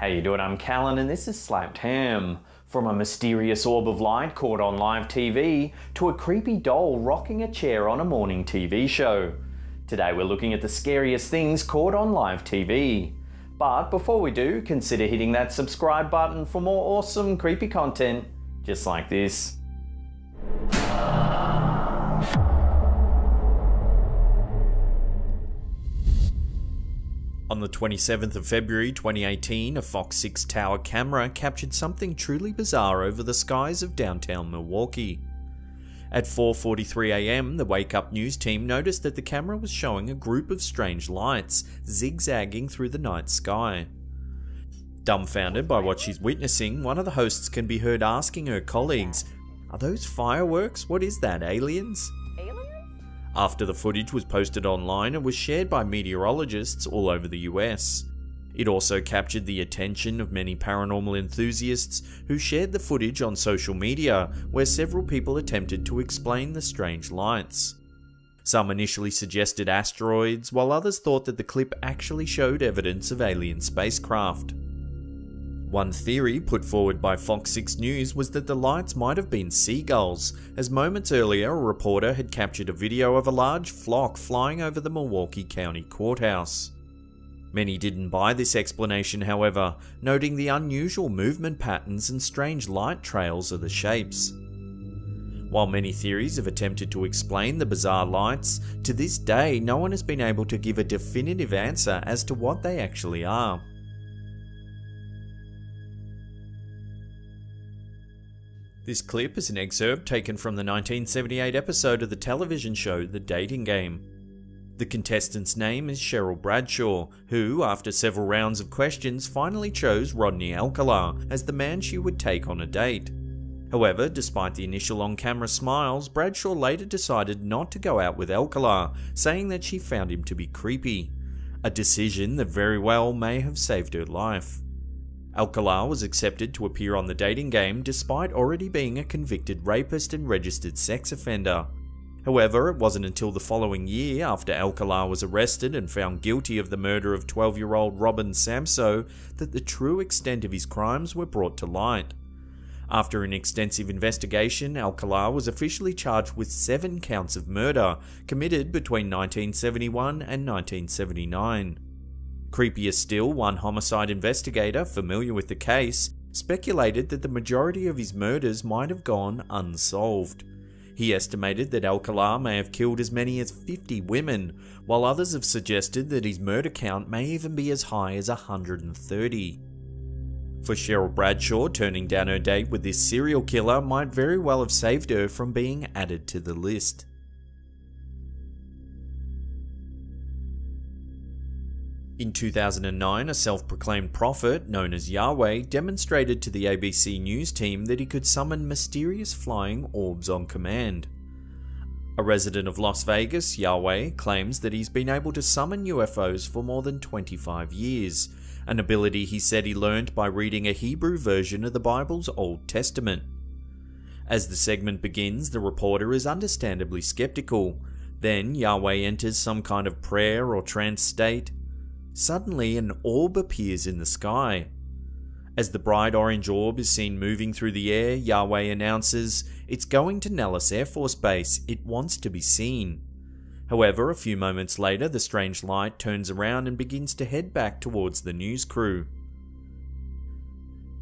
How you doing? I'm Callan and this is Slapped Ham. From a mysterious orb of light caught on live TV to a creepy doll rocking a chair on a morning TV show. Today we're looking at the scariest things caught on live TV. But before we do, consider hitting that subscribe button for more awesome creepy content just like this. On the 27th of February 2018, a Fox 6 tower camera captured something truly bizarre over the skies of downtown Milwaukee. At 4:43 AM, the Wake Up News team noticed that the camera was showing a group of strange lights zigzagging through the night sky. Dumbfounded by what she's witnessing, one of the hosts can be heard asking her colleagues, "Are those fireworks? What is that, aliens?" After the footage was posted online, it was shared by meteorologists all over the US. It also captured the attention of many paranormal enthusiasts who shared the footage on social media, where several people attempted to explain the strange lights. Some initially suggested asteroids, while others thought that the clip actually showed evidence of alien spacecraft. One theory put forward by Fox 6 News was that the lights might have been seagulls, as moments earlier a reporter had captured a video of a large flock flying over the Milwaukee County Courthouse. Many didn't buy this explanation, however, noting the unusual movement patterns and strange light trails of the shapes. While many theories have attempted to explain the bizarre lights, to this day no one has been able to give a definitive answer as to what they actually are. This clip is an excerpt taken from the 1978 episode of the television show The Dating Game. The contestant's name is Cheryl Bradshaw, who, after several rounds of questions, finally chose Rodney Alcala as the man she would take on a date. However, despite the initial on-camera smiles, Bradshaw later decided not to go out with Alcala, saying that she found him to be creepy. A decision that very well may have saved her life. Alcala was accepted to appear on The Dating Game despite already being a convicted rapist and registered sex offender. However, it wasn't until the following year, after Alcala was arrested and found guilty of the murder of 12-year-old Robin Samso, that the true extent of his crimes were brought to light. After an extensive investigation, Alcala was officially charged with 7 counts of murder, committed between 1971 and 1979. Creepier still, one homicide investigator, familiar with the case, speculated that the majority of his murders might have gone unsolved. He estimated that Alcala may have killed as many as 50 women, while others have suggested that his murder count may even be as high as 130. For Cheryl Bradshaw, turning down her date with this serial killer might very well have saved her from being added to the list. In 2009, a self-proclaimed prophet known as Yahweh demonstrated to the ABC News team that he could summon mysterious flying orbs on command. A resident of Las Vegas, Yahweh claims that he's been able to summon UFOs for more than 25 years, an ability he said he learned by reading a Hebrew version of the Bible's Old Testament. As the segment begins, the reporter is understandably skeptical. Then Yahweh enters some kind of prayer or trance state. Suddenly, an orb appears in the sky. As the bright orange orb is seen moving through the air, Yahweh announces, "It's going to Nellis Air Force Base, it wants to be seen." However, a few moments later, the strange light turns around and begins to head back towards the news crew.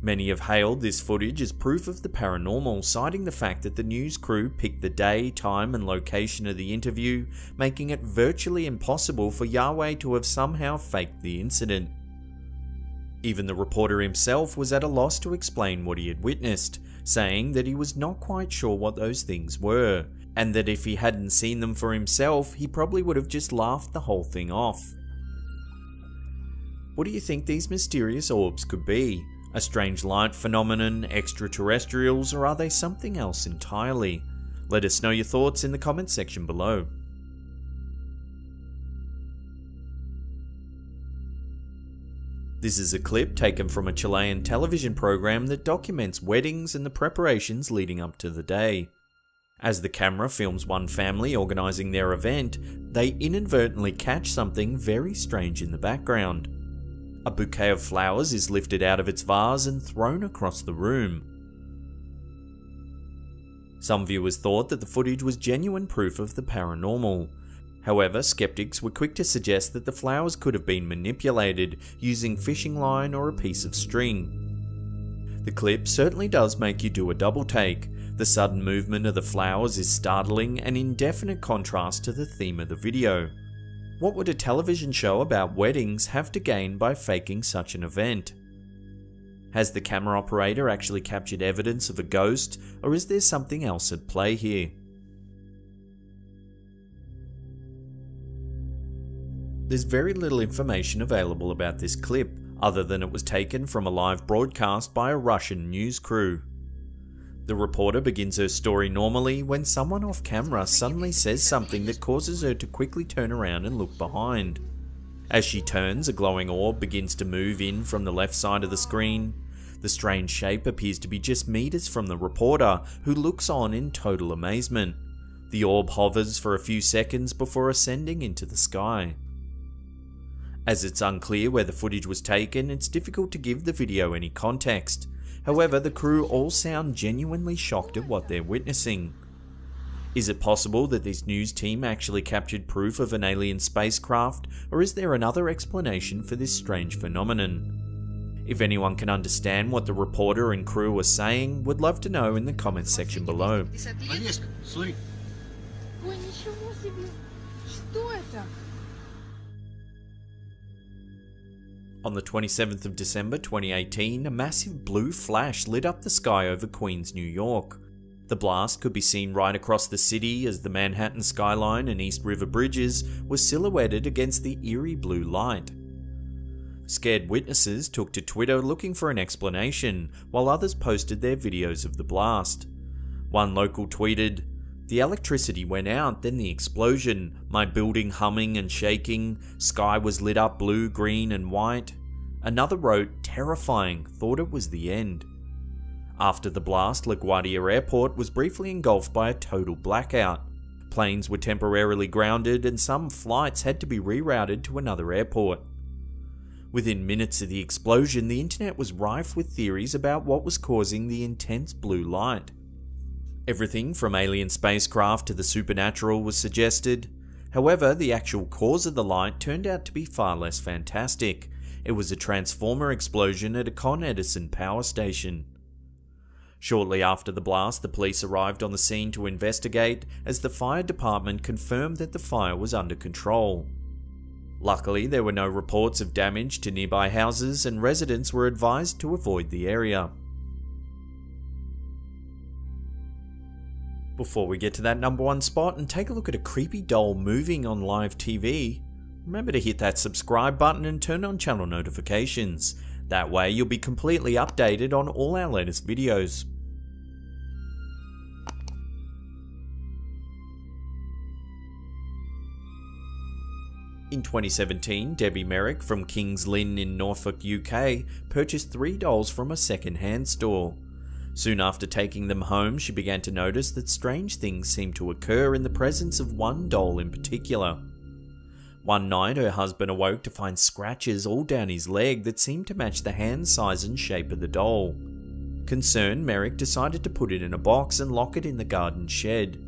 Many have hailed this footage as proof of the paranormal, citing the fact that the news crew picked the day, time and location of the interview, making it virtually impossible for Yahweh to have somehow faked the incident. Even the reporter himself was at a loss to explain what he had witnessed, saying that he was not quite sure what those things were, and that if he hadn't seen them for himself, he probably would have just laughed the whole thing off. What do you think these mysterious orbs could be? A strange light phenomenon, extraterrestrials, or are they something else entirely? Let us know your thoughts in the comments section below. This is a clip taken from a Chilean television program that documents weddings and the preparations leading up to the day. As the camera films one family organising their event, they inadvertently catch something very strange in the background. A bouquet of flowers is lifted out of its vase and thrown across the room. Some viewers thought that the footage was genuine proof of the paranormal. However, skeptics were quick to suggest that the flowers could have been manipulated using fishing line or a piece of string. The clip certainly does make you do a double take. The sudden movement of the flowers is startling and in definite contrast to the theme of the video. What would a television show about weddings have to gain by faking such an event? Has the camera operator actually captured evidence of a ghost, or is there something else at play here? There's very little information available about this clip, other than it was taken from a live broadcast by a Russian news crew. The reporter begins her story normally when someone off camera suddenly says something that causes her to quickly turn around and look behind. As she turns, a glowing orb begins to move in from the left side of the screen. The strange shape appears to be just meters from the reporter, who looks on in total amazement. The orb hovers for a few seconds before ascending into the sky. As it's unclear where the footage was taken, it's difficult to give the video any context. However, the crew all sound genuinely shocked at what they're witnessing. Is it possible that this news team actually captured proof of an alien spacecraft, or is there another explanation for this strange phenomenon? If anyone can understand what the reporter and crew are saying, would love to know in the comments section below. On the 27th of December 2018, a massive blue flash lit up the sky over Queens, New York. The blast could be seen right across the city as the Manhattan skyline and East River bridges were silhouetted against the eerie blue light. Scared witnesses took to Twitter looking for an explanation, while others posted their videos of the blast. One local tweeted, "The electricity went out, then the explosion, my building humming and shaking, sky was lit up blue, green and white." Another wrote, "Terrifying, thought it was the end." After the blast, LaGuardia Airport was briefly engulfed by a total blackout. Planes were temporarily grounded and some flights had to be rerouted to another airport. Within minutes of the explosion, the internet was rife with theories about what was causing the intense blue light. Everything from alien spacecraft to the supernatural was suggested. However, the actual cause of the light turned out to be far less fantastic. It was a transformer explosion at a Con Edison power station. Shortly after the blast, the police arrived on the scene to investigate, as the fire department confirmed that the fire was under control. Luckily, there were no reports of damage to nearby houses, and residents were advised to avoid the area. Before we get to that number one spot and take a look at a creepy doll moving on live TV, remember to hit that subscribe button and turn on channel notifications. That way you'll be completely updated on all our latest videos. In 2017, Debbie Merrick from Kings Lynn in Norfolk, UK, purchased 3 dolls from a second-hand store. Soon after taking them home, she began to notice that strange things seemed to occur in the presence of one doll in particular. One night, her husband awoke to find scratches all down his leg that seemed to match the hand size and shape of the doll. Concerned, Merrick decided to put it in a box and lock it in the garden shed.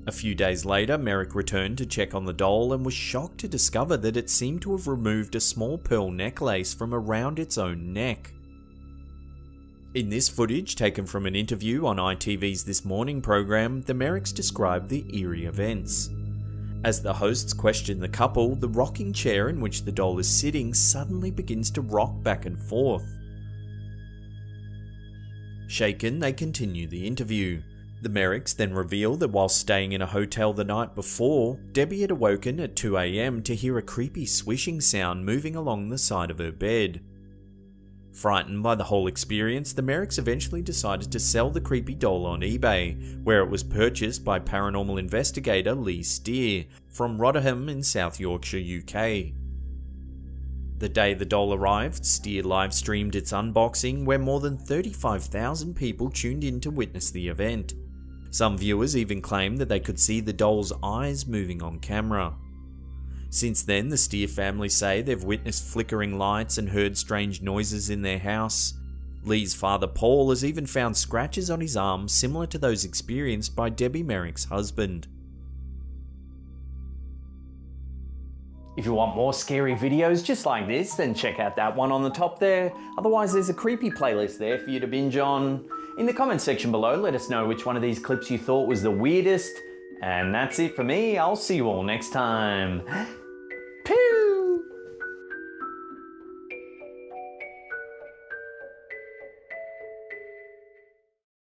A few days later, Merrick returned to check on the doll and was shocked to discover that it seemed to have removed a small pearl necklace from around its own neck. In this footage, taken from an interview on ITV's This Morning program, the Merricks described the eerie events. As the hosts question the couple, the rocking chair in which the doll is sitting suddenly begins to rock back and forth. Shaken, they continue the interview. The Merricks then reveal that while staying in a hotel the night before, Debbie had awoken at 2 AM to hear a creepy swishing sound moving along the side of her bed. Frightened by the whole experience, the Merricks eventually decided to sell the creepy doll on eBay, where it was purchased by paranormal investigator Lee Steer from Rotherham in South Yorkshire, UK. The day the doll arrived, Steer live-streamed its unboxing, where more than 35,000 people tuned in to witness the event. Some viewers even claimed that they could see the doll's eyes moving on camera. Since then, the Steer family say they've witnessed flickering lights and heard strange noises in their house. Lee's father Paul has even found scratches on his arm similar to those experienced by Debbie Merrick's husband. If you want more scary videos just like this, then check out that one on the top there. Otherwise, there's a creepy playlist there for you to binge on. In the comments section below, let us know which one of these clips you thought was the weirdest. And that's it for me. I'll see you all next time.